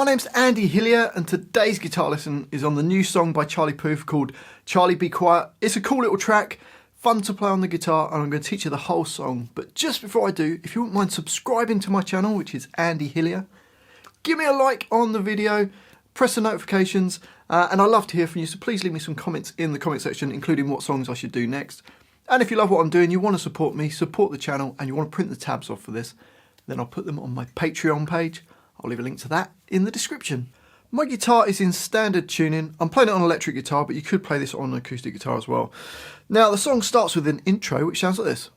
My name's Andy Hillier and today's guitar lesson is on the new song by Charlie Puth called Charlie Be Quiet. It's a cool little track, fun to play on the guitar, and I'm going to teach you the whole song. But just before I do, if you wouldn't mind subscribing to my channel, which is Andy Hillier, give me a like on the video, press the notifications, and I'd love to hear from you, so please leave me some comments in the comment section, including what songs I should do next. And if you love what I'm doing, you want to support me, support the channel, and you want to print the tabs off for this, then I'll put them on my Patreon page. I'll leave a link to that in the description. My guitar is in standard tuning. I'm playing it on electric guitar, but you could play this on an acoustic guitar as well. Now the song starts with an intro, which sounds like this.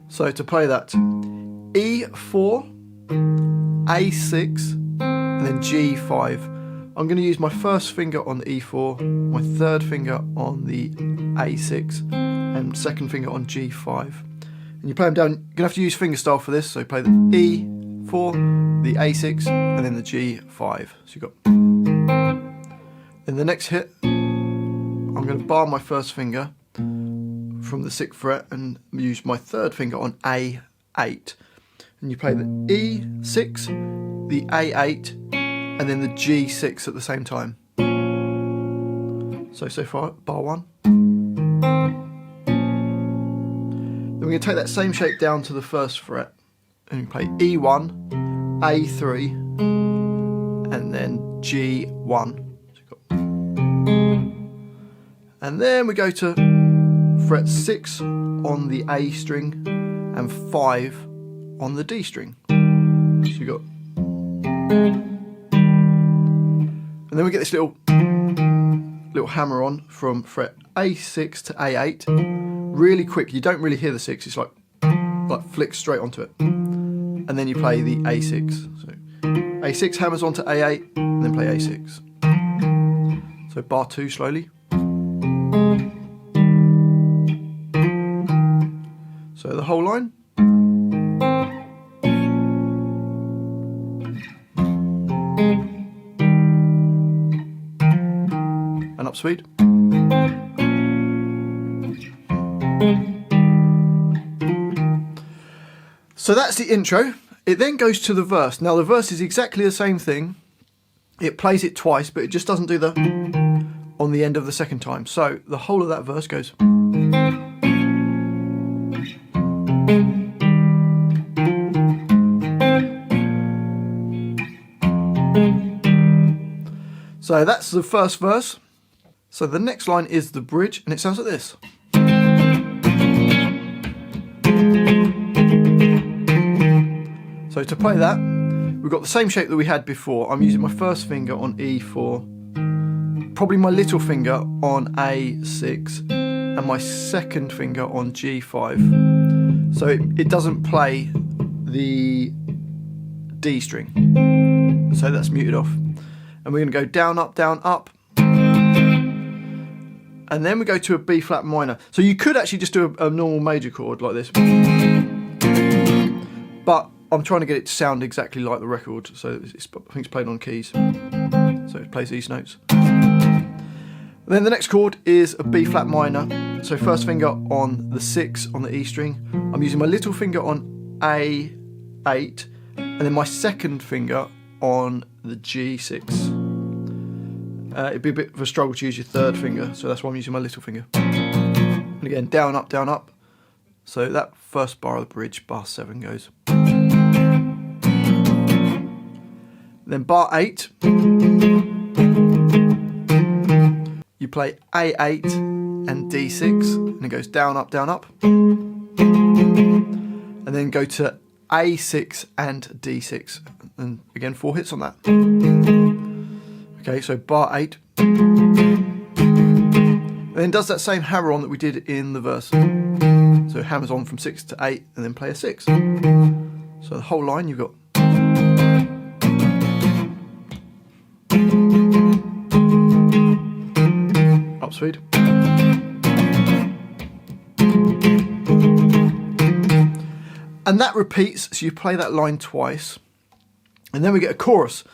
So to play that, E4, A6, and then G5. I'm going to use my first finger on the E4, my third finger on the A6, and second finger on G5. And you play them down, you're going to have to use fingerstyle for this, so play the E4, the A6, and then the G5. So you've got... In the next hit, I'm going to bar my first finger from the 6th fret and use my third finger on A8. And you play the E6, the A8, and then the G6 at the same time. So far, bar 1. Then we're going to take that same shape down to the 1st fret, and you play E1, A3, and then G1. And then we go to fret 6 on the A string and 5 on the D string. So you got... And then we get this little hammer on from fret A6 to A8, really quick. You don't really hear the 6, it's like flicks straight onto it. And then you play the A6. So A6 hammers onto A8, and then play A6. So bar 2 slowly. So the whole line. And up speed. So that's the intro. It then goes to the verse. Now the verse is exactly the same thing. It plays it twice, but it just doesn't do the on the end of the second time. So the whole of that verse goes. So that's the first verse. So the next line is the bridge, and it sounds like this. So to play that, we've got the same shape that we had before. I'm using my first finger on E4, probably my little finger on A6, and my second finger on G5. So it doesn't play the D string. So that's muted off. And we're going to go down, up, and then we go to a B flat minor. So you could actually just do a normal major chord like this, but I'm trying to get it to sound exactly like the record, so I think it's played on keys, so it plays these notes. And then the next chord is a B flat minor, so first finger on the 6 on the E string, I'm using my little finger on A8, and then my second finger on the G6. It'd be a bit of a struggle to use your third finger, so that's why I'm using my little finger. And again, down, up, down, up. So that first bar of the bridge, bar 7 goes. Then bar 8, you play A8 and D6, and it goes down, up, and then go to A6 and D6, and again 4 hits on that. Okay, so bar 8, and then does that same hammer on that we did in the verse. So hammers on from 6 to 8, and then play a 6. So the whole line you've got. Up speed. And that repeats, so you play that line twice, and then we get a chorus.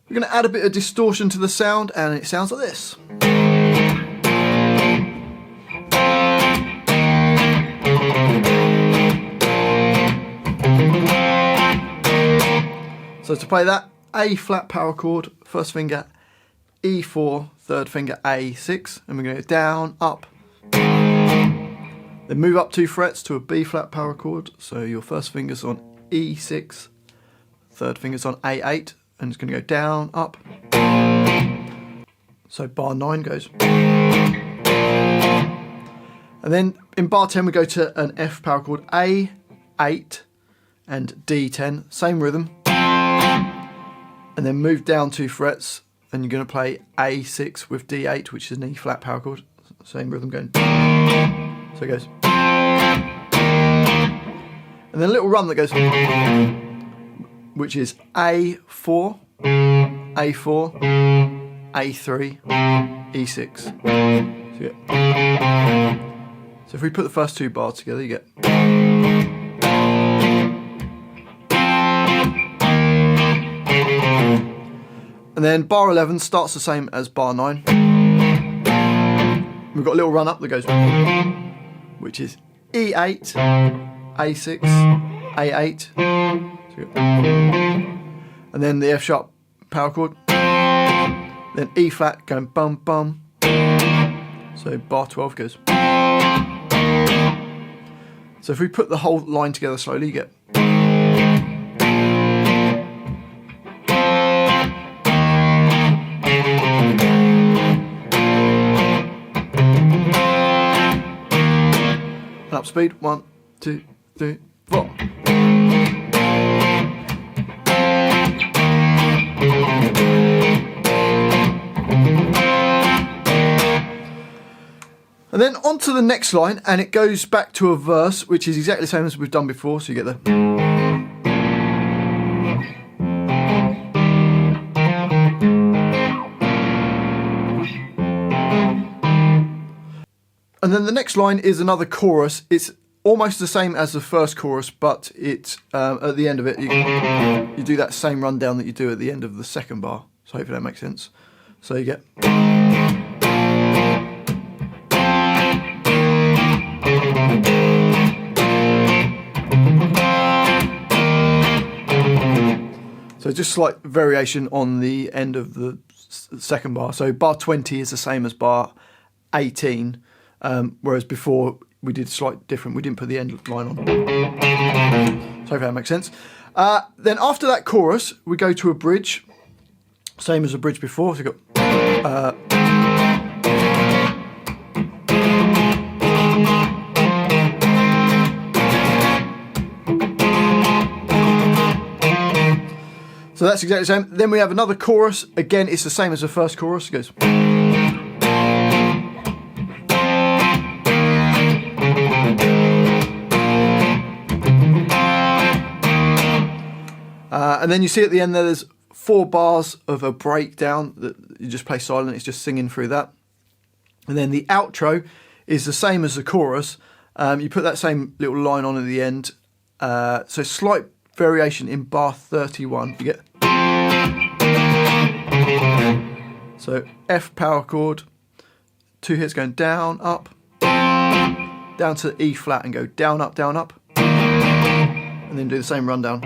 We're going to add a bit of distortion to the sound, and it sounds like this. So to play that, A flat power chord, first finger, E4, third finger, A6, and we're going to go down, up. Then move up 2 frets to a B flat power chord. So your first finger's on E6, third finger's on A8, and it's going to go down, up. So bar 9 goes. And then in bar 10 we go to an F power chord, A8 and D10, same rhythm. And then move down 2 frets, and you're going to play A6 with D8, which is an E flat power chord. Same rhythm going. So it goes. And then a little run that goes, which is A4, A4, A3, E6. So if we put the first 2 bars together, you get. And then bar 11 starts the same as bar 9. We've got a little run up that goes, which is E8, A6, A8. And then the F sharp power chord. Then E flat going bum bum. So bar 12 goes. So if we put the whole line together slowly, you get. And up speed, 1, 2, 3, 4. And then on to the next line, and it goes back to a verse, which is exactly the same as we've done before, so you get the. And then the next line is another chorus. It's almost the same as the first chorus, but it's at the end of it, you do that same rundown that you do at the end of the second bar. So hopefully that makes sense. So you get. So just slight variation on the end of the second bar. So bar 20 is the same as bar 18, whereas before we did slightly different. We didn't put the end line on. So hopefully that makes sense. Then after that chorus, we go to a bridge, same as the bridge before. So we've got. So that's exactly the same. Then we have another chorus. Again, it's the same as the first chorus. It goes. And then you see at the end there's 4 bars of a breakdown that you just play silent. It's just singing through that. And then the outro is the same as the chorus. You put that same little line on at the end. So slight variation in bar 31. You get. So F power chord, 2 hits going down, up, down to E flat and go down, up, and then do the same rundown.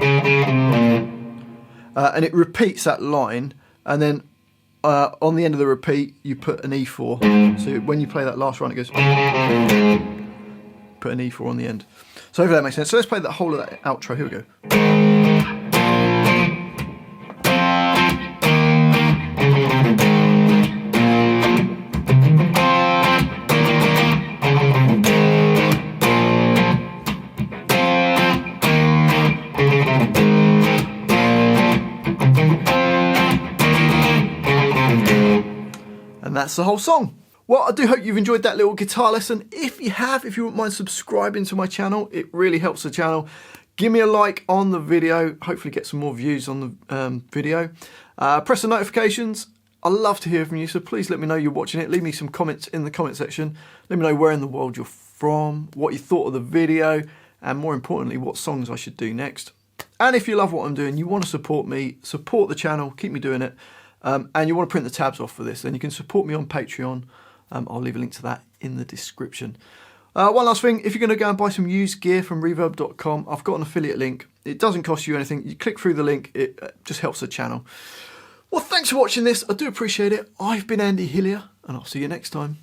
And it repeats that line, and then on the end of the repeat you put an E4. So when you play that last run it goes, put an E4 on the end. So hopefully that makes sense. So let's play the whole of that outro. Here we go. And that's the whole song. Well, I do hope you've enjoyed that little guitar lesson. If you have, if you wouldn't mind subscribing to my channel, it really helps the channel. Give me a like on the video, hopefully get some more views on the video. Press the notifications. I love to hear from you, so please let me know you're watching it. Leave me some comments in the comment section. Let me know where in the world you're from, what you thought of the video, and more importantly, what songs I should do next. And if you love what I'm doing, you want to support me, support the channel, keep me doing it, and you want to print the tabs off for this, then you can support me on Patreon. I'll leave a link to that in the description. One last thing, if you're going to go and buy some used gear from reverb.com, I've got an affiliate link. It doesn't cost you anything. You click through the link, it just helps the channel. Well, thanks for watching this. I do appreciate it. I've been Andy Hillier, and I'll see you next time.